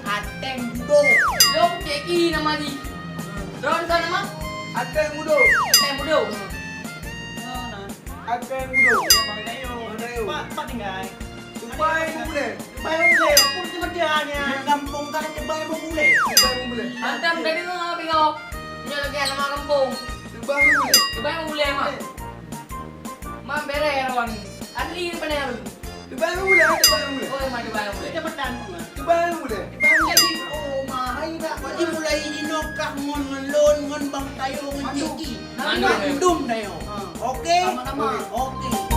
Ateng Budok. Long keki nama ni. Ron sana mah? Ateng Budok. Ateng Budok. Ateng Budok. Bang Tayo. Pak tinggal. Dubai boleh. Baim boleh. Pun cuma dia hanya. Kampung kan aja Baim boleh. Dubai boleh. Antam tadi tu ngapa kau? Punya lagi nama kampung. Dubai boleh. Dubai boleh mah. Mah bere orang. Asli ni pandai aku. Dubai boleh. Dubai boleh. Oh, mah Dubai boleh. Cepetan. Dubai boleh. Bang jadi. Oh, mahal tak. Wadi mulai dinokah ngon Bang Tayo ngon Ciki. Mandum. Mandum Tayo. Okey. Sama-sama. Okey.